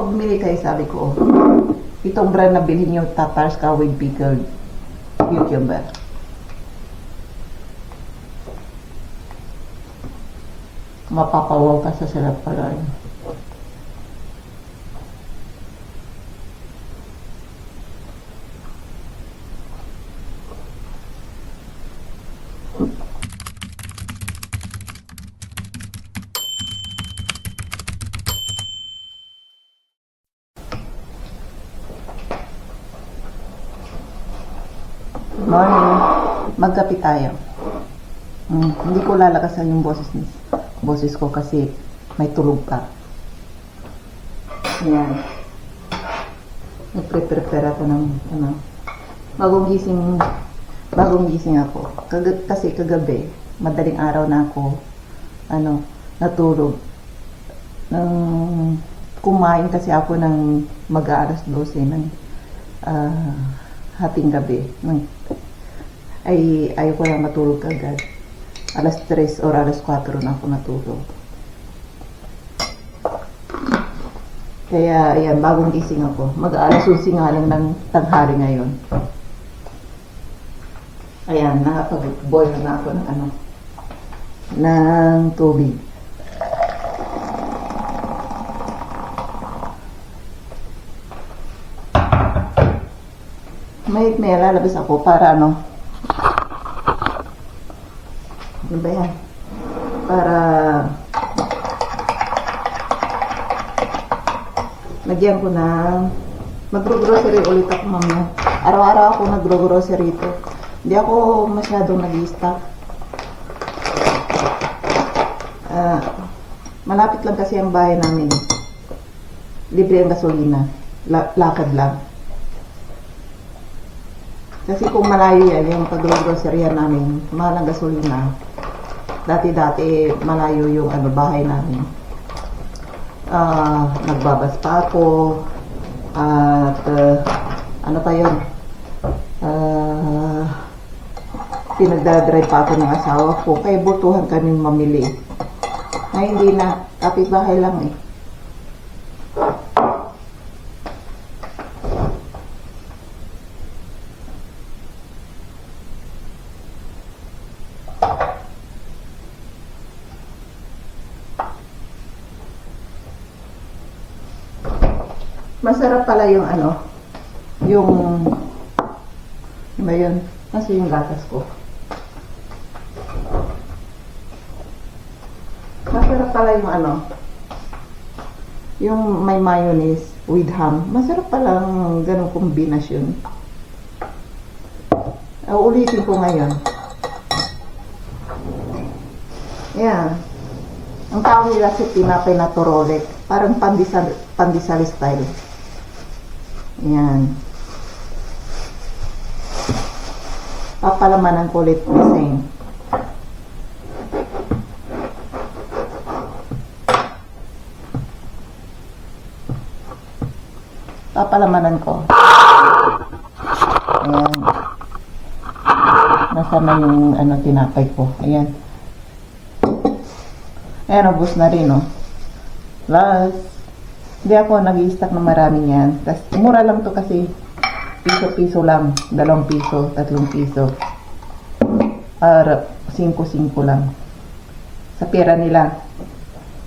Bumili kayo, sabi ko, itong brand na bilhin nyo, Tatars ka with pickled cucumber. Mapapawaw ka sa sarap pala. Morning. Magkape tayo. Hindi ko lalakasan yung boses ko kasi may tulog pa. Ayan. Nagpre-prepare ako ng bagong gising ako. Kasi kagabi, madaling araw na ako natulog. Kumain kasi ako ng mag-aalas 12 ng hating gabi. Ayaw ko lang matulog agad. Alas 3 or alas 4 na ako natulog. Kaya, ayan, bagong gising ako. Mag-alas 11 nga lang ng tanghali ngayon. Ayan, nakapag-boil na ako ng tubig. May lalabas ako para ano ba yan? Para lagyan ko na mag-grocery ulit ako mamaya. Araw-araw ako nag-grocery ito. Hindi ako masyadong nag-i-stock. Malapit lang kasi ang bahay namin. Libre ang gasolina. Lakad lang. Kasi kung malayo yan, yung pag-grocery namin, mahal ang gasolina. Dati-dati malayo yung bahay namin. Nagbabas pa ako. At ano pa yun? Pinagdadrive pa ako ng asawa ko. Kaya butuhan kami mamili. Na hindi na. Kapit-bahay lang eh. Masarap pala yung yung ba yun? Nasa yung gatas ko. Masarap pala yung yung may mayonnaise with ham. Masarap pala ang ganong kombinasyon. Ulitin ko ngayon. Yan. Ang tawag nila si tinapay na turolek. Parang pandesal style. Yan. Papalamanan ko ulit design. Papalamanan ko. Ayan. Nasaan na yung tinapay ko. Ayan. Ayan, ubos na rin, no? Plus, hindi ako nag-i-stock ng marami yan. Tapos, mura lang to kasi piso-piso lang. 2 piso, 3 piso. 5-5 lang. Sa pera nila.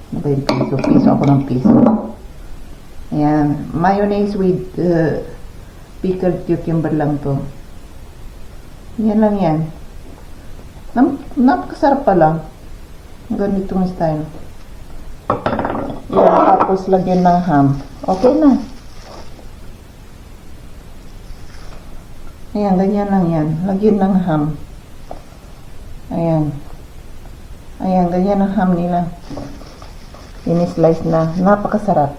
Ano ba yung piso? Piso ako ng piso. Ayan. Mayonnaise with pickled cucumber lang to. Yan lang yan. Napakasarap pala. Ganitong style. Yan, tapos lagyan ng ham. Okay na. Ayan, ganyan lang yan. Lagyan ng ham. Ayan. Ayan, ganyan ang ham nila. Ini-slice na. Napakasarap.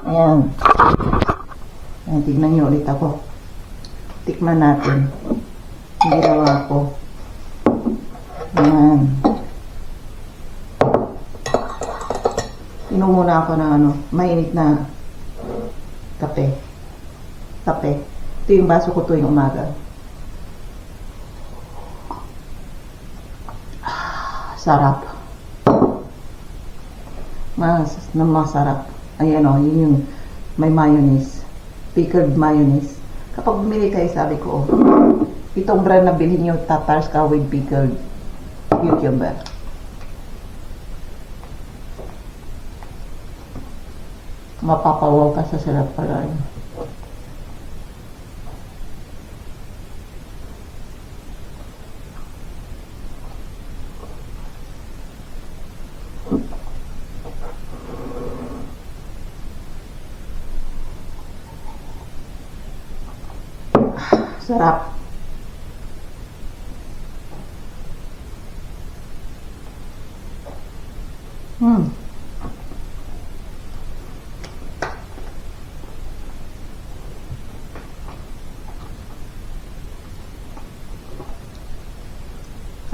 Ayan. Ayan, tignan nyo ulit ako. Tikman natin. Ang ginawa ko. Ayan. Inom muna ako ng mainit na kape. Kape. Ito yung baso ko tuwing umaga. sarap. Masarap. Ayan o, yun yung may mayonnaise. Pickled mayonnaise. Kapag bumili kayo, sabi ko, itong brand na bilhin nyo, tatars ka with pickled cucumber. Mapapawaw ka sa sarap pala. Sarap.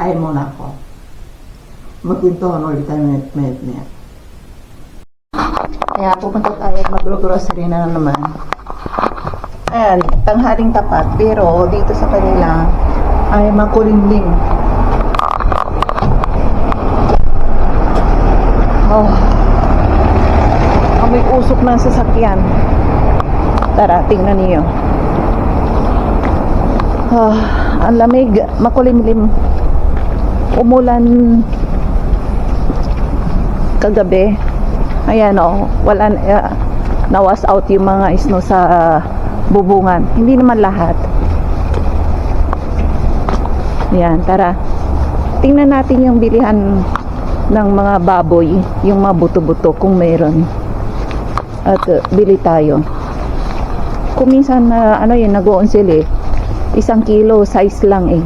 Kain muna ako. Magkwentuhan ulit tayo minute. Kaya pupunta tayo at mag-grocery na naman. Ayan, tanghaling tapat. Pero dito sa kanila ay makulimlim. Oh. May usok ng sasakyan. Tara, tingnan niyo. Ang lamig, makulimlim. Umulan kagabi. Ayan o, wala nawas out yung mga snow sa bubungan. Hindi naman lahat. Ayan, tara. Tingnan natin yung bilihan ng mga baboy, yung mga buto-buto kung meron. At bili tayo. Kung minsan ano yun, nag-on sila eh. 1 kilo size lang eh.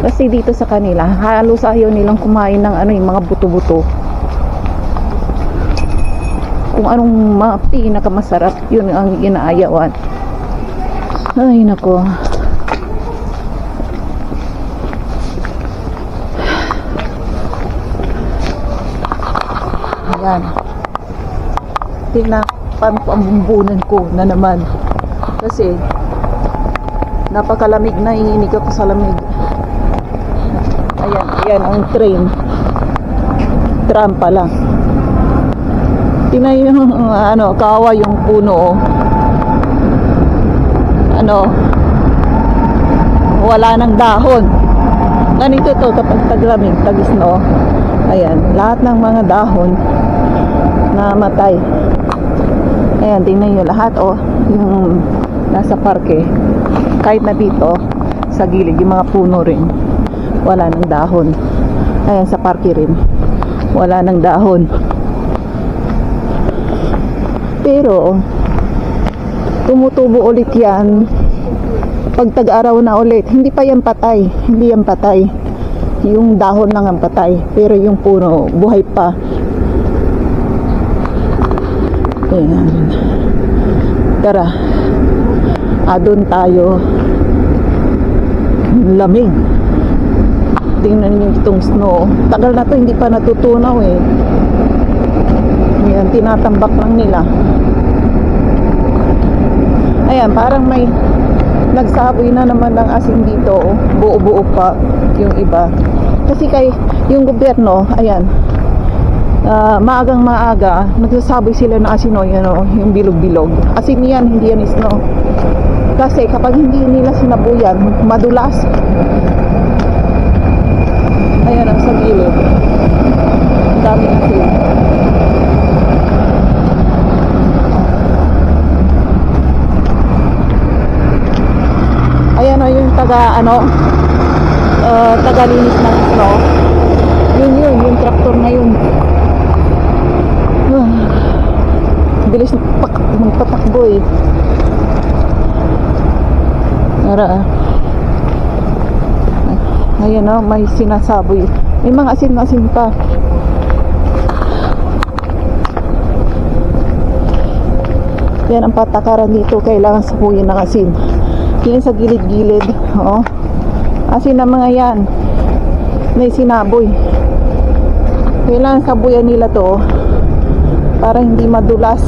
Kasi dito sa kanila, halos ayaw nilang kumain ng ano yung mga buto-buto. Kung anong pinakamasarap, yun ang inaayawan. Ay, nako. Ayan. Tinapan ko ang bumbunan ko na naman. Kasi, napakalamig na, iinig ako sa lamig. Ayan ang train. Tram pala. Tingnan yung kawa yung puno. Wala nang dahon. Ganito to kapag taglamig, tag-snow. Ayan, lahat ng mga dahon namatay. Ayan, tingnan nyo lahat yung nasa parke. Kahit na dito sa gilid yung mga puno rin. Wala nang dahon. Ayan, sa parke rin wala nang dahon. Pero tumutubo ulit yan pag tag-araw na ulit. Hindi pa yan patay. Hindi yan patay. Yung dahon lang ang patay. Pero yung puno buhay pa. Ayan. Tara, doon tayo. Lamig. Tingnan niyo itong snow. Tagal na to, hindi pa natutunaw eh. Ayan, tinatambak lang nila. Ayan, parang may nagsaboy na naman ng asin dito. Buo-buo pa yung iba. Kasi yung gobyerno, ayan, maagang maaga, nagsasaboy sila ng asin yung bilog-bilog. Asin yan, hindi yan snow. Kasi kapag hindi nila sinabuyan, madulas. Ayan ang sa gilid. Ang dami asin. Ayan yung tagalinis ng snow. Yung traktor na yun. Bilis magpatakbo eh. Tara. Ayan may sinasaboy. May mga asin-asin pa. Yan ang patakaran dito. Kailangan sabuyin ng asin. Yan sa gilid-gilid. Asin na mga yan. May sinaboy. Kailangan sabuyan nila to para hindi madulas.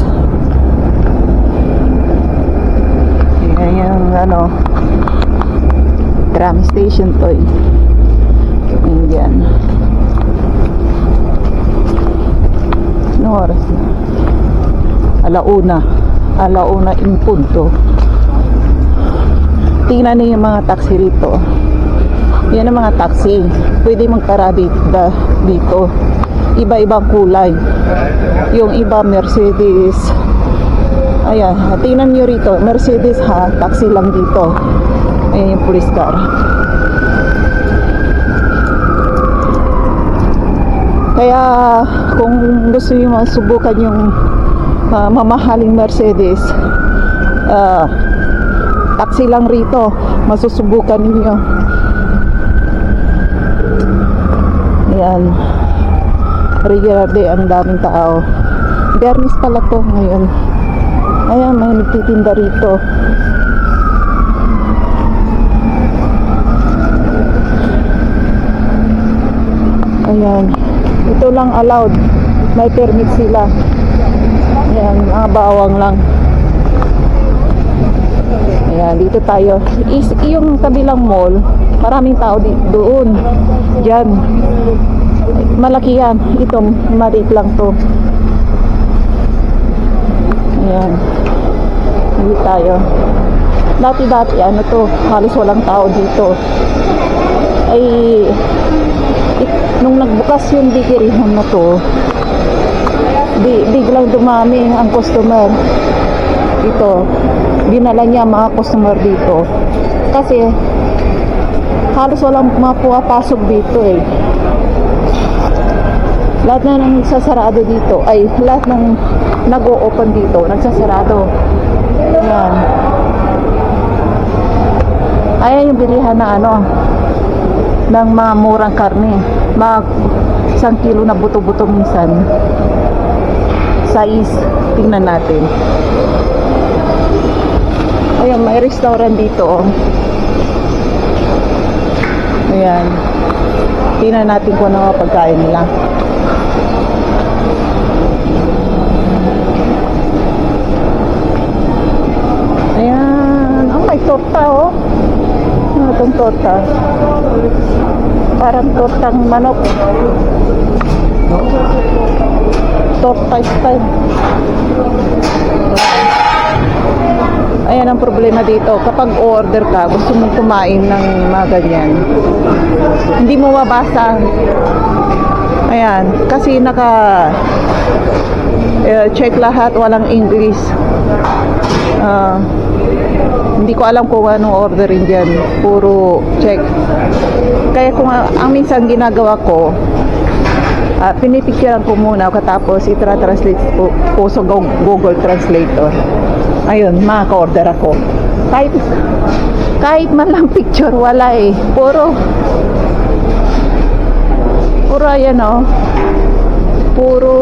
Yan yung tram station to eh. Indian. Anong oras na? Alauna. Alauna in punto. Tingnan niyo yung mga taxi rito. Yan ang mga taxi. Pwede magparada dito. Iba-ibang kulay. Yung iba Mercedes. Ayan, tingnan niyo rito. Mercedes ha, taxi lang dito. Ayan yung police car. Kaya kung gusto niyo masubukan yung mamahaling Mercedes, taxi lang rito. Masusubukan niyo. Ayan. Regular day, ang daming tao. Biyernes pala to ngayon. Ayan, may nagtitinda rito. Ayan. Ito lang allowed. May permit sila. Ayan, mga bawang lang. Ayan, dito tayo. Yung kabilang mall, maraming tao doon. Diyan. Malaki yan. Ito, maliit lang to. Ayan. Dito tayo. Dati, ano to, halos walang tao dito. Ay, nung nagbukas yung bikirihan na to, biglang dumami ang customer. Ito, dinala niya mga customer dito. Kasi, halos walang mapapasok dito eh. Lahat na nang nagsasarado dito, ay lahat ng nag-o-open dito, nagsasarado. Ayan. Ayan yung bilihan na ano, ng mga murang karne. Mga 1 kilo na buto-buto minsan. Size, tingnan natin. Ayan, may restaurant dito. Ayan. Tingnan natin kung ano mga pagkain nila. Ayan. Oh, may torta oh. Ano itong torta? Parang tortang manok. Torta style. Ayan ang problema dito. Kapag order ka, gusto mong kumain ng mga ganyan, hindi mo mabasa. Ayan. Kasi check lahat, walang English. Hindi ko alam kung anong orderin dyan. Puro check. Kaya kung ang minsan ginagawa ko, pinipicturean ko muna katapos itra-translate ko sa Google Translator. Ayun, maka-order ako. Kahit man lang picture, wala eh. Puro ayan oh. Puro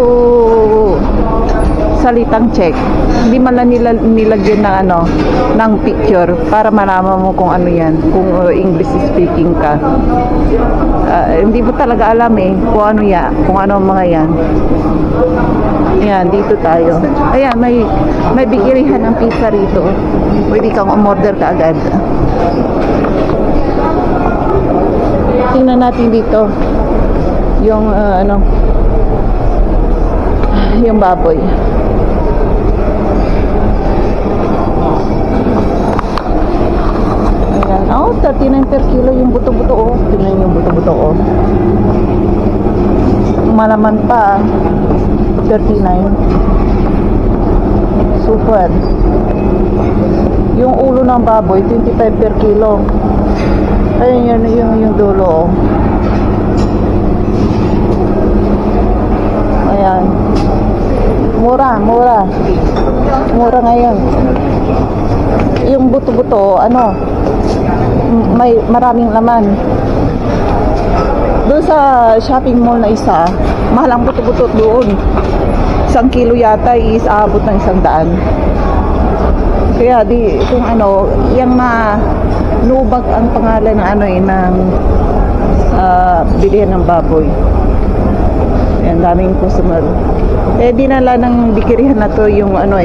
salitang check. Hindi man lang nilagyan ng ano, ng picture para malaman mo kung ano yan, kung English speaking ka. Hindi mo talaga alam eh kung ano yan, kung ano mga yan. Ayan, dito tayo. Ayan, may bigirihan ng pizza rito. Pwede kang umorder ka agad. Tingnan natin dito yung yung baboy. Ayan. Oh, 39 per kilo yung buto-buto oh. Tingnan yung buto-buto oh. Malaman pa 39. Super. Yung ulo ng baboy 25 per kilo. Ayun yung dulo oh. Ayan. Mura ngayon. Yung buto-buto ano, may maraming laman. Doon sa shopping mall na isa, mahal ang buto-buto doon. 1 kilo yata is aabot ng 100. Kaya kung ano, yung nubag ang pangalan ng ano ng bilihan ng baboy. Ayan, daming customer. Dinala ng bikirihan na to yung ano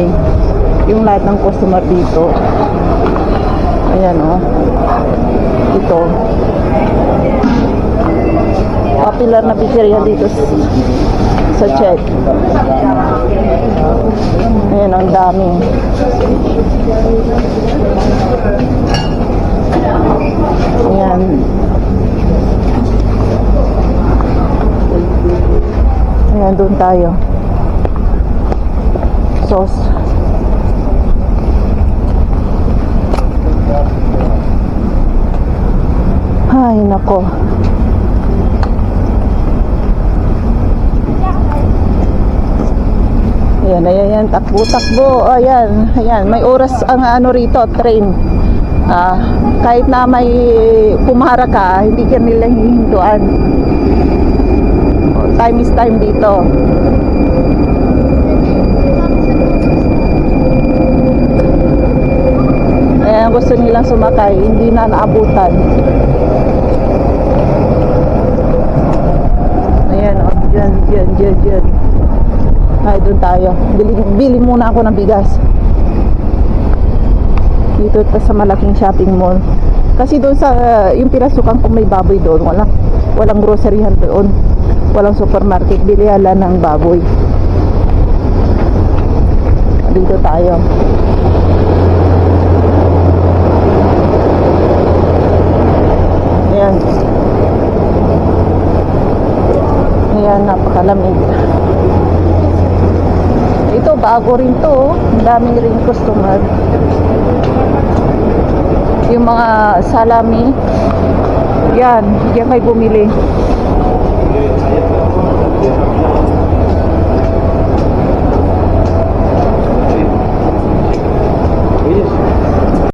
yung lahat ng customer dito. Ayan oh. Ito. popular na pizzeria dito sa Czech. Ayan, ang dami. Ayan. Ayan, doon tayo. Sauce. Ay, nako. Ayan, ayan, ayan. Takbo, takbo. Ayan, ayan. May oras ang ano rito, train. Kahit na may pumara ka, hindi ka nila hihintuan. Time is time dito. Ayan, gusto nilang sumakay, hindi na naabutan. Ayan, oh, dyan, dyan, dyan, dyan. Ay, doon tayo. Bili muna ako ng bigas. Dito sa malaking shopping mall. Kasi doon sa, yung pinasukan kong may baboy doon, walang groceryhan doon. Walang supermarket. Bili ala ng baboy. Dito tayo. Ayan. Ayan, napakalamig. Ito, bago rin to. Ang daming rin customer. Yung mga salami. Yan, diyan kayo bumili.